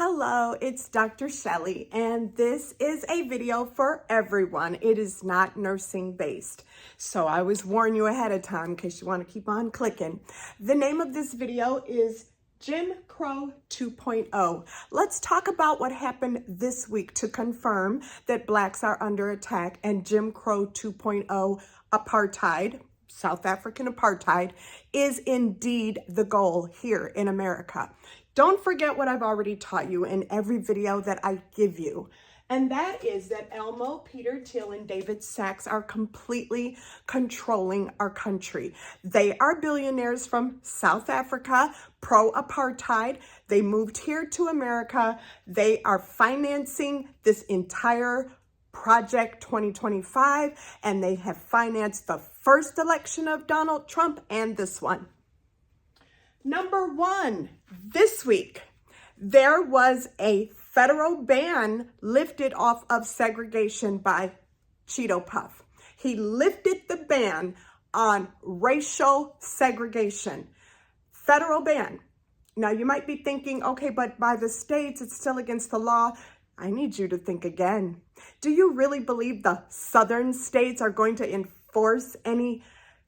Hello, it's Dr. Shelley, and this is a video for everyone. It is not nursing based. So I always warn you ahead of time in case you want to keep on clicking. The name of this video is Jim Crow 2.0. Let's talk about what happened this week to confirm that blacks are under attack and Jim Crow 2.0 apartheid, South African apartheid, is indeed the goal here in America. Don't forget what I've already taught you in every video that I give you. And that is that Elmo, Peter Thiel, and David Sachs are completely controlling our country. They are billionaires from South Africa, pro-apartheid. They moved here to America. They are financing this entire Project 2025, and they have financed the first election of Donald Trump and this one. Number one, this week, there was a federal ban lifted off of segregation by Cheeto Puff. He lifted the ban on racial segregation. Federal ban. Now, you might be thinking, okay, but by the states, it's still against the law. I need you to think again. Do you really believe the southern states are going to enforce any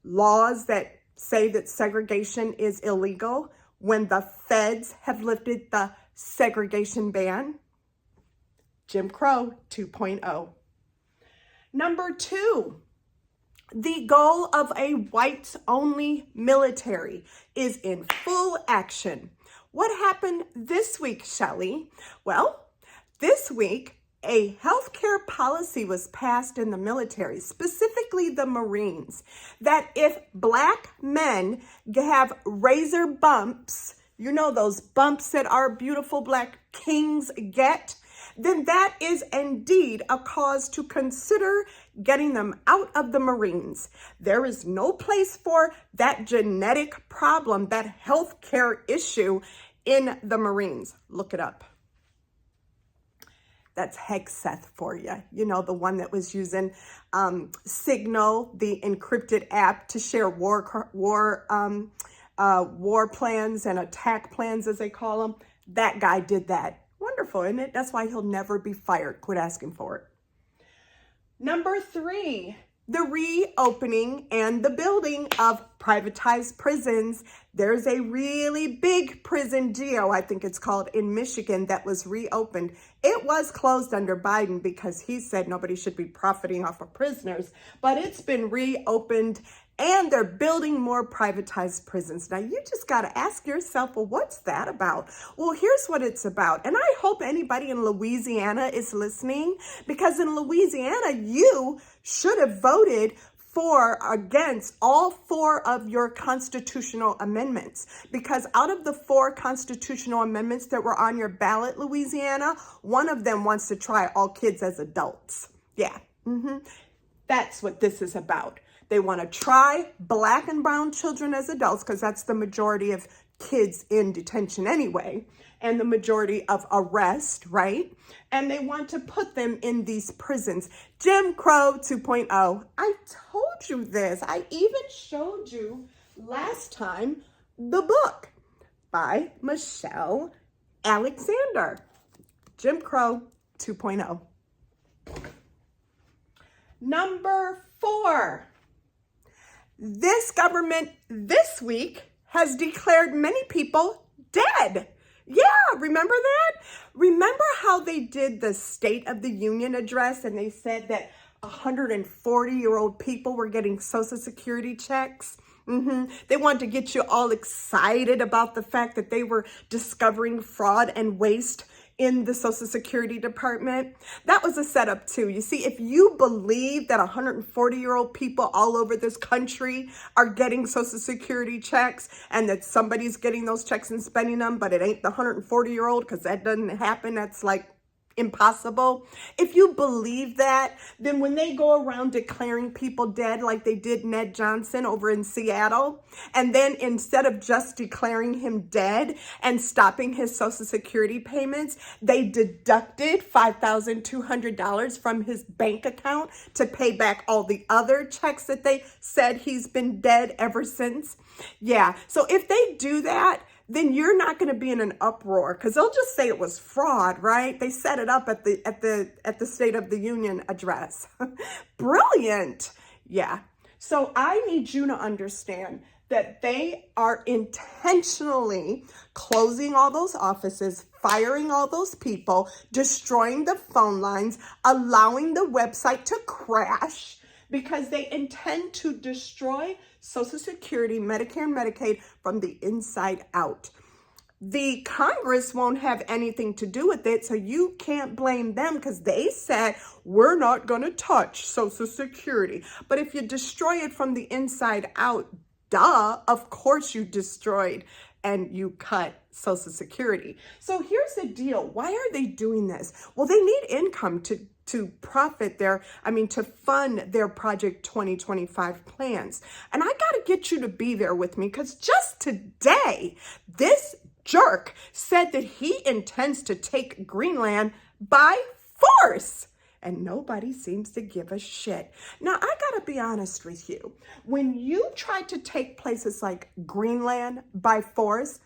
laws that say that segregation is illegal when the feds have lifted the segregation ban? Jim Crow 2.0. Number two, the goal of a whites-only military is in full action. What happened this week, Shelley? Well, this week, a healthcare policy was passed in the military, specifically the Marines, that if black men have razor bumps, you know those bumps that our beautiful black kings get, then that is indeed a cause to consider getting them out of the Marines. There is no place for that genetic problem, that healthcare issue in the Marines. Look it up. That's Hegseth for you. You know, the one that was using Signal, the encrypted app, to share war plans and attack plans, as they call them. That guy did that. Wonderful, isn't it? That's why he'll never be fired. Quit asking for it. Number three, the reopening and the building of privatized prisons. There's a really big prison, Geo, I think it's called, in Michigan that was reopened. It was closed under Biden because he said nobody should be profiting off of prisoners, but it's been reopened and they're building more privatized prisons. Now, you just got to ask yourself, well, what's that about? Well, here's what it's about. And I hope anybody in Louisiana is listening, because in Louisiana, you should have voted against all four of your constitutional amendments, because out of the four constitutional amendments that were on your ballot, Louisiana, one of them wants to try all kids as adults. Yeah, that's what this is about. They want to try black and brown children as adults, because that's the majority of kids in detention anyway, and the majority of arrest, right? And they want to put them in these prisons. Jim Crow 2.0. I told you this. I even showed you last time the book by Michelle Alexander. Jim Crow 2.0. Number four. This government this week has declared many people dead. Yeah, remember that? Remember how they did the State of the Union address and they said that 140-year-old people were getting Social Security checks? They wanted to get you all excited about the fact that they were discovering fraud and waste in the Social Security Department. That was a setup too. You see, if you believe that 140-year-old people all over this country are getting Social Security checks and that somebody's getting those checks and spending them, but it ain't the 140-year-old, because that doesn't happen. That's like impossible. If you believe that, then when they go around declaring people dead like they did Ned Johnson over in Seattle, and then instead of just declaring him dead and stopping his Social Security payments, they deducted $5,200 from his bank account to pay back all the other checks that they said he's been dead ever since. Yeah, so if they do that, then you're not going to be in an uproar because they'll just say it was fraud, right? They set it up at the State of the Union address. Brilliant. Yeah. So I need you to understand that they are intentionally closing all those offices, firing all those people, destroying the phone lines, allowing the website to crash because they intend to destroy Social Security, Medicare, and Medicaid from the inside out. The Congress won't have anything to do with it, so you can't blame them because they said, we're not going to touch Social Security. But if you destroy it from the inside out, duh, of course you destroyed and you cut Social Security. So here's the deal. Why are they doing this? Well, they need income to fund their Project 2025 plans. And I got to get you to be there with me because just today, this jerk said that he intends to take Greenland by force. And nobody seems to give a shit. Now, I gotta be honest with you. When you try to take places like Greenland by force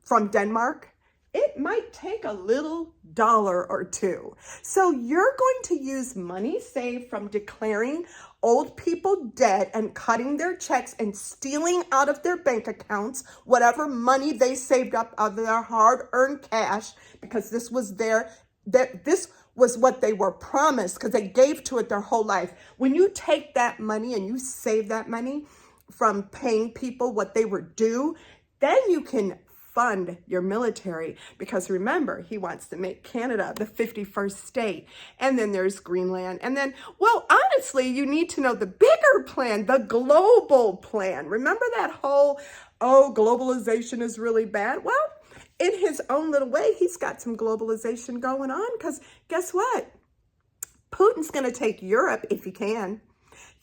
from Denmark, it might take a little dollar or two. So you're going to use money saved from declaring old people dead and cutting their checks and stealing out of their bank accounts whatever money they saved up out of their hard-earned cash, because this was what they were promised because they gave to it their whole life. When you take that money and you save that money from paying people what they were due, then you can fund your military, because remember, he wants to make Canada the 51st state. And then there's Greenland. And then, well, honestly, you need to know the bigger plan, the global plan. Remember that whole, globalization is really bad? Well, in his own little way, he's got some globalization going on because guess what? Putin's going to take Europe if he can.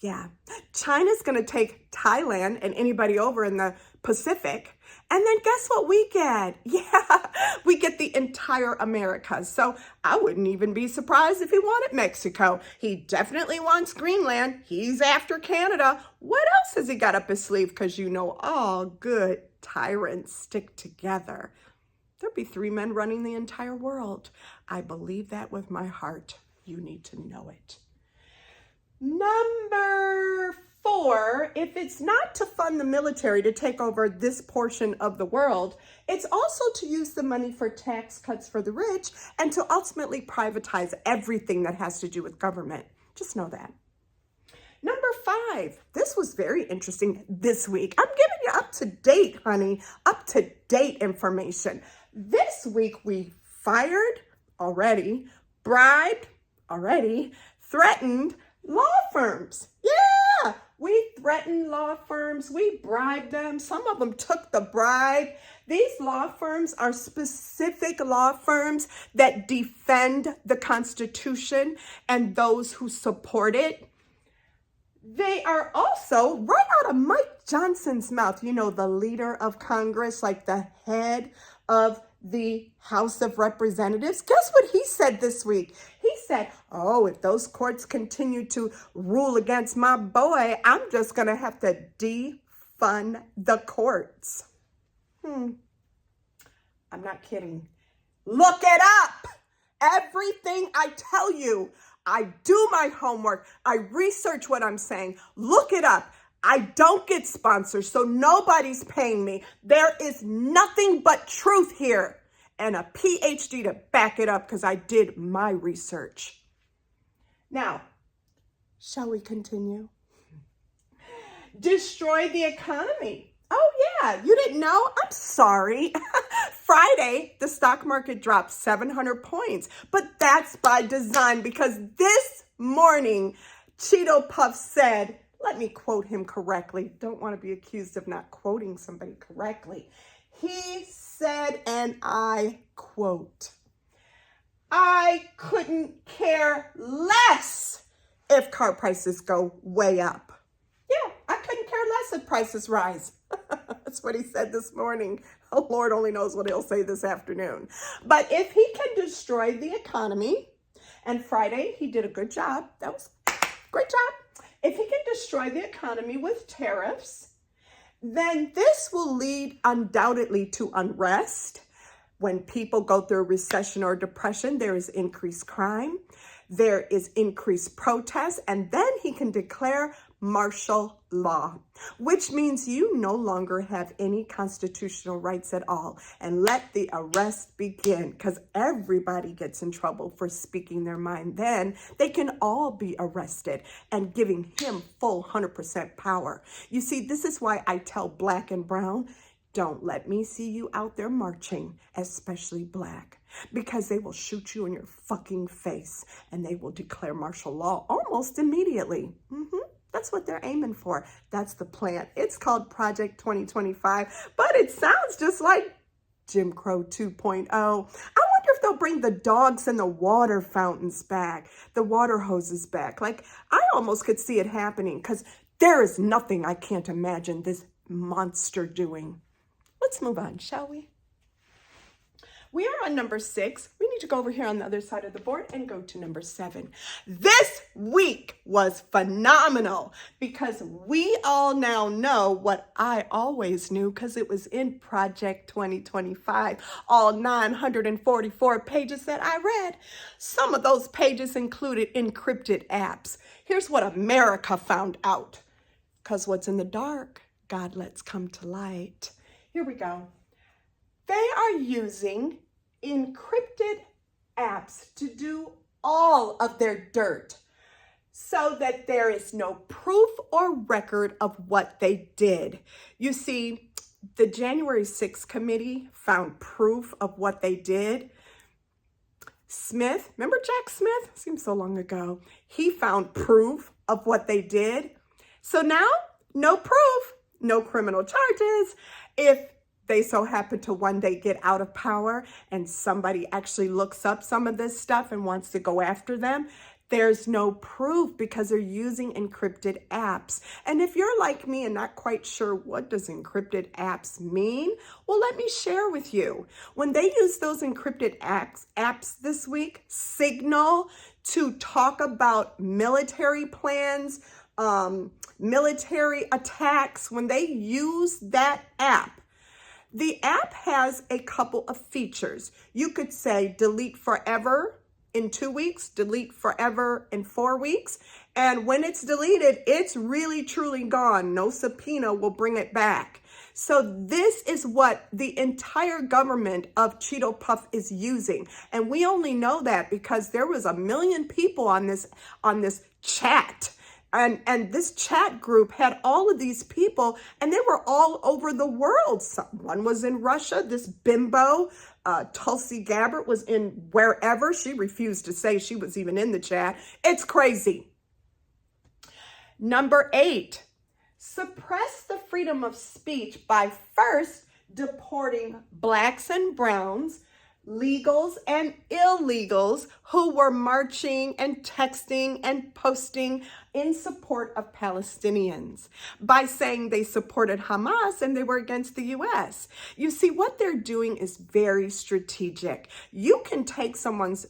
Yeah. China's going to take Thailand and anybody over in the Pacific. And then guess what we get? Yeah, we get the entire Americas. So I wouldn't even be surprised if he wanted Mexico. He definitely wants Greenland. He's after Canada. What else has he got up his sleeve? Because you know all good tyrants stick together. There'd be 3 men running the entire world. I believe that with my heart. You need to know it. Number 4, if it's not to fund the military to take over this portion of the world, it's also to use the money for tax cuts for the rich and to ultimately privatize everything that has to do with government. Just know that. Number 5, this was very interesting this week. I'm giving you up to date, honey, up to date information. This week we fired already, bribed already, threatened law firms. Yeah, we threatened law firms. We bribed them. Some of them took the bribe. These law firms are specific law firms that defend the Constitution and those who support it. They are also, right out of Mike Johnson's mouth, you know, the leader of Congress, like the head of the House of Representatives. Guess what he said this week? He said, if those courts continue to rule against my boy, I'm just going to have to defund the courts. I'm not kidding. Look it up. Everything I tell you, I do my homework. I research what I'm saying. Look it up. I don't get sponsors, so nobody's paying me. There is nothing but truth here and a PhD to back it up because I did my research. Now, shall we continue? Destroy the economy. Oh, yeah, you didn't know? I'm sorry. Friday, the stock market dropped 700 points, but that's by design because this morning, Cheeto Puff said, let me quote him correctly. Don't want to be accused of not quoting somebody correctly. He said, and I quote, I couldn't care less if car prices go way up. Yeah, I couldn't care less if prices rise. That's what he said this morning. Oh, Lord only knows what he'll say this afternoon. But if he can destroy the economy, and Friday he did a good job. That was a great job. If he can destroy the economy with tariffs then this will lead undoubtedly to unrest. When people go through recession or depression, there is increased crime, there is increased protest, and then he can declare martial law, which means you no longer have any constitutional rights at all. And let the arrest begin, because everybody gets in trouble for speaking their mind. Then they can all be arrested, and giving him full 100% power. You see, this is why I tell Black and Brown, don't let me see you out there marching, especially Black, because they will shoot you in your fucking face and they will declare martial law almost immediately. That's what they're aiming for. That's the plan. It's called Project 2025, but it sounds just like Jim Crow 2.0. I wonder if they'll bring the dogs and the water fountains back, the water hoses back. Like, I almost could see it happening, because there is nothing I can't imagine this monster doing. Let's move on, shall we? We are on number 6. We need to go over here on the other side of the board and go to number 7. This week was phenomenal, because we all now know what I always knew, because it was in Project 2025, all 944 pages that I read. Some of those pages included encrypted apps. Here's what America found out, because what's in the dark, God lets come to light. Here we go. They are using encrypted apps to do all of their dirt, so that there is no proof or record of what they did. You see, the January 6th committee found proof of what they did. Smith, remember Jack Smith? Seems so long ago. He found proof of what they did. So now, no proof, no criminal charges. If they so happen to one day get out of power and somebody actually looks up some of this stuff and wants to go after them, there's no proof, because they're using encrypted apps. And if you're like me and not quite sure what does encrypted apps mean, well, let me share with you. When they use those encrypted apps this week, Signal, to talk about military plans, military attacks, when they use that app, the app has a couple of features. You could say delete forever in 2 weeks, delete forever in 4 weeks. And when it's deleted, it's really truly gone. No subpoena will bring it back. So this is what the entire government of Cheeto Puff is using. And we only know that because there was 1 million people on this chat. And this chat group had all of these people, and they were all over the world. One was in Russia. This bimbo, Tulsi Gabbard, was in wherever. She refused to say she was even in the chat. It's crazy. Number 8, suppress the freedom of speech by first deporting Blacks and Browns, legals and illegals who were marching and texting and posting in support of Palestinians, by saying they supported Hamas and they were against the U.S. You see, what they're doing is very strategic. You can take someone's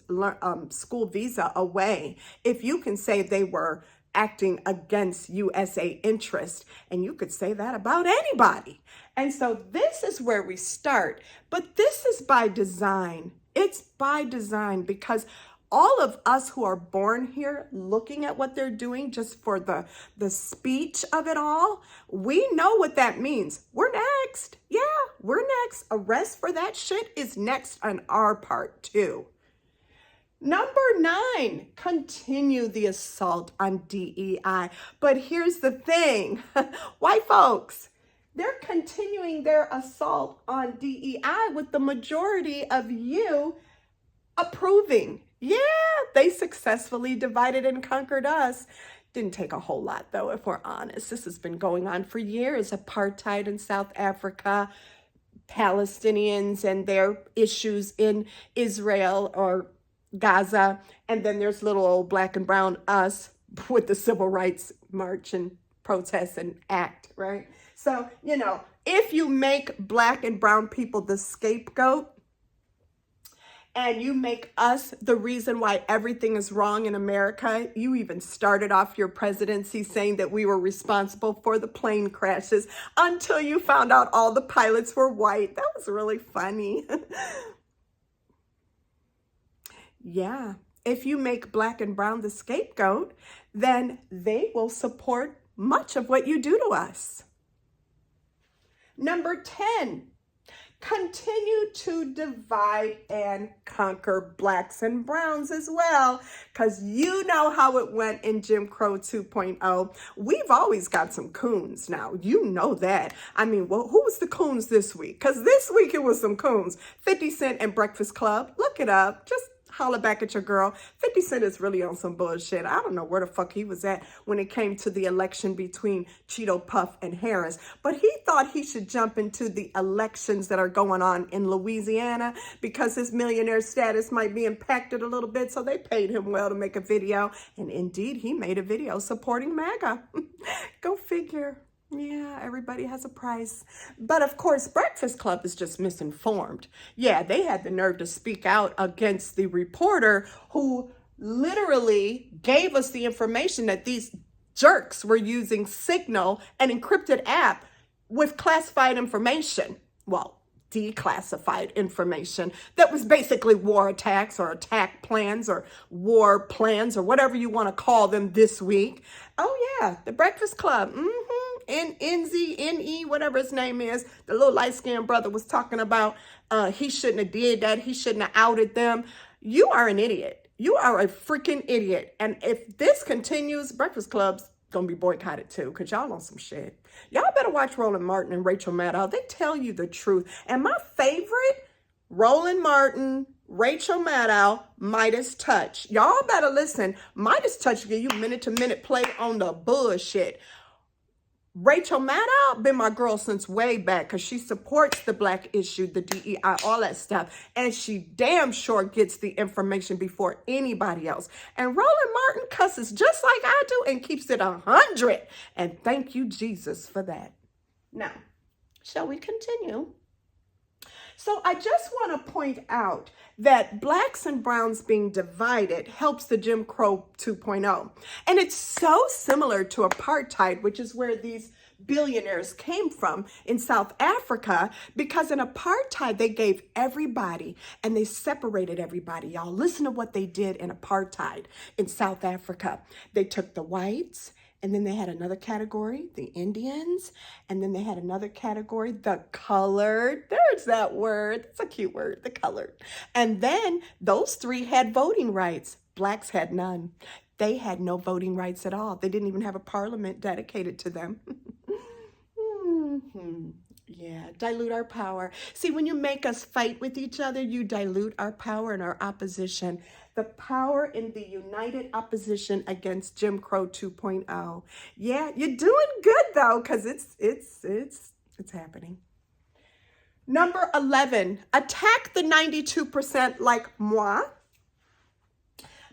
school visa away if you can say they were acting against USA interest, and you could say that about anybody. And so this is where we start, but this is by design. It's by design, because all of us who are born here, looking at what they're doing just for the speech of it all, we know what that means. We're next. Yeah, we're next. Arrest for that shit is next on our part too. Number 9, continue the assault on DEI. But here's the thing, white folks, they're continuing their assault on DEI with the majority of you approving. Yeah, they successfully divided and conquered us. Didn't take a whole lot, though, if we're honest. This has been going on for years. Apartheid in South Africa, Palestinians and their issues in Israel or Gaza, and then there's little old Black and Brown us with the civil rights march and protest and act, right? So, you know, if you make Black and Brown people the scapegoat, and you make us the reason why everything is wrong in America. You even started off your presidency saying that we were responsible for the plane crashes until you found out all the pilots were white. That was really funny. Yeah, if you make black and brown the scapegoat, then they will support much of what you do to us. Number 10, continue to divide and conquer blacks and browns as well, because you know how it went in Jim Crow 2.0. We've always got some coons now. You know that. I mean, well, who was the coons this week? Because this week it was some coons. 50 Cent and Breakfast Club. Look it up. Just holler back at your girl. 50 Cent is really on some bullshit. I don't know where the fuck he was at when it came to the election between Cheeto Puff and Harris, but he thought he should jump into the elections that are going on in Louisiana because his millionaire status might be impacted a little bit, so they paid him well to make a video, and indeed he made a video supporting MAGA. Go figure. Yeah, everybody has a price. But of course, Breakfast Club is just misinformed. Yeah, they had the nerve to speak out against the reporter who literally gave us the information that these jerks were using Signal, an encrypted app with classified information. Well, declassified information that was basically war attacks or attack plans or war plans or whatever you want to call them this week. Oh yeah, the Breakfast Club. NZ, whatever his name is, the little light-skinned brother was talking about he shouldn't have did that. He shouldn't have outed them. You are an idiot. You are a freaking idiot. And if this continues, Breakfast Club's gonna be boycotted too, because y'all on some shit. Y'all better watch Roland Martin and Rachel Maddow. They tell you the truth. And my favorite, Roland Martin, Rachel Maddow, Midas Touch. Y'all better listen. Midas Touch give you minute-to-minute play on the bullshit. Rachel Maddow been my girl since way back because she supports the black issue, the DEI, all that stuff. And she damn sure gets the information before anybody else. And Roland Martin cusses just like I do and keeps it 100. And thank you, Jesus, for that. Now, shall we continue? So I just want to point out that blacks and browns being divided helps the Jim Crow 2.0. And it's so similar to apartheid, which is where these billionaires came from in South Africa, because in apartheid, they gave everybody and they separated everybody. Y'all listen to what they did in apartheid in South Africa. They took the whites, and then they had another category, the Indians. And then they had another category, the colored. There's that word. It's a cute word, the colored. And then those three had voting rights. Blacks had none. They had no voting rights at all. They didn't even have a parliament dedicated to them. Yeah, dilute our power. See, when you make us fight with each other, you dilute our power and our opposition. The power in the united opposition against Jim Crow 2.0. Yeah, you're doing good though, because it's happening. Number 11, attack the 92% like moi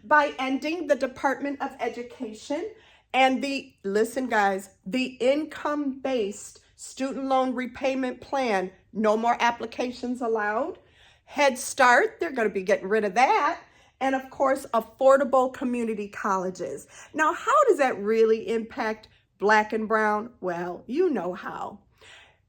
by ending the Department of Education and listen guys, the income-based student loan repayment plan. No more applications allowed. Head Start, they're going to be getting rid of that. And of course, affordable community colleges. Now, how does that really impact black and brown? Well, you know how.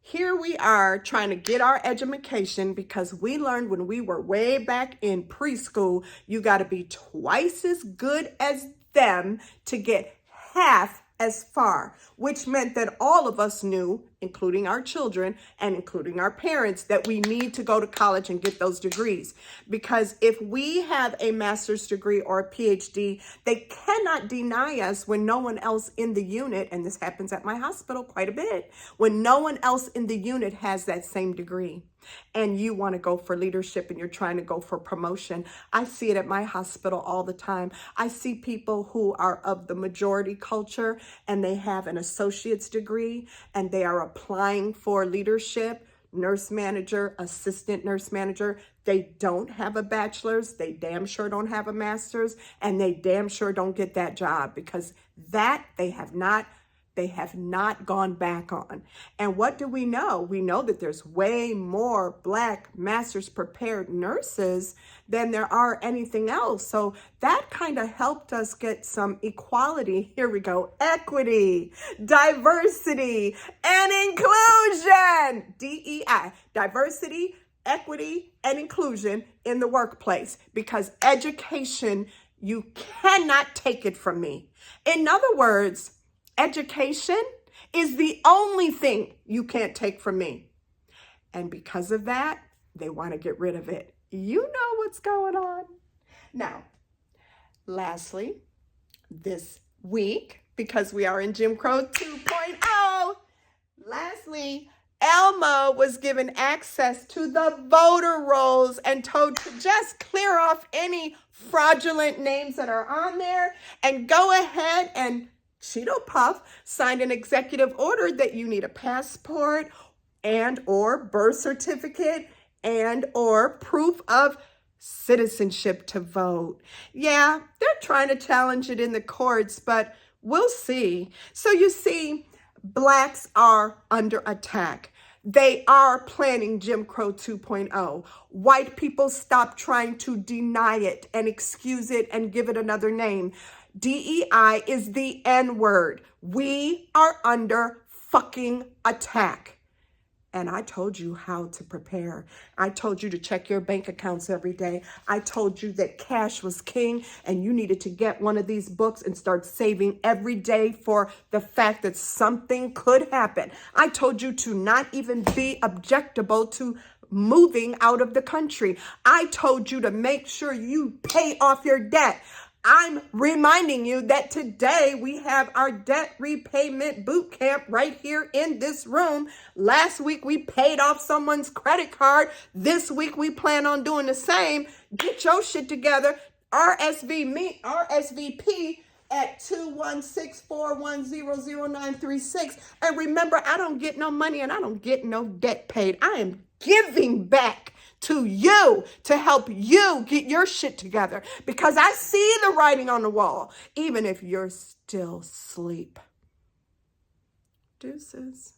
Here we are trying to get our education because we learned when we were way back in preschool, you got to be twice as good as them to get half as far, which meant that all of us knew, including our children and including our parents, that we need to go to college and get those degrees. Because if we have a master's degree or a PhD, they cannot deny us when no one else in the unit, and this happens at my hospital quite a bit, when no one else in the unit has that same degree. And you want to go for leadership and you're trying to go for promotion. I see it at my hospital all the time. I see people who are of the majority culture and they have an associate's degree and they are applying for leadership, nurse manager, assistant nurse manager. They don't have a bachelor's, they damn sure don't have a master's, and they damn sure don't get that job because that they have not they have not gone back on. And what do we know? We know that there's way more Black master's prepared nurses than there are anything else. So that kind of helped us get some equality. Here we go. Equity, diversity, and inclusion. DEI, diversity, equity, and inclusion in the workplace, because education, you cannot take it from me. In other words, education is the only thing you can't take from me. And because of that, they want to get rid of it. You know what's going on. Now, lastly, this week, because we are in Jim Crow 2.0, lastly, Elma was given access to the voter rolls and told to just clear off any fraudulent names that are on there and go ahead and Cheeto Puff signed an executive order that you need a passport and or birth certificate and or proof of citizenship to vote. Yeah, they're trying to challenge it in the courts, but we'll see. So you see, Blacks are under attack. They are planning Jim Crow 2.0. White people stop trying to deny it and excuse it and give it another name. DEI is the N-word. We are under fucking attack. And I told you how to prepare. I told you to check your bank accounts every day. I told you that cash was king and you needed to get one of these books and start saving every day for the fact that something could happen. I told you to not even be objectable to moving out of the country. I told you to make sure you pay off your debt. I'm reminding you that today we have our debt repayment boot camp right here in this room. Last week we paid off someone's credit card. This week we plan on doing the same. Get your shit together. RSVP at 216-410-0936. And remember, I don't get no money and I don't get no debt paid. I am giving back to you to help you get your shit together, because I see the writing on the wall, even if you're still asleep. Deuces.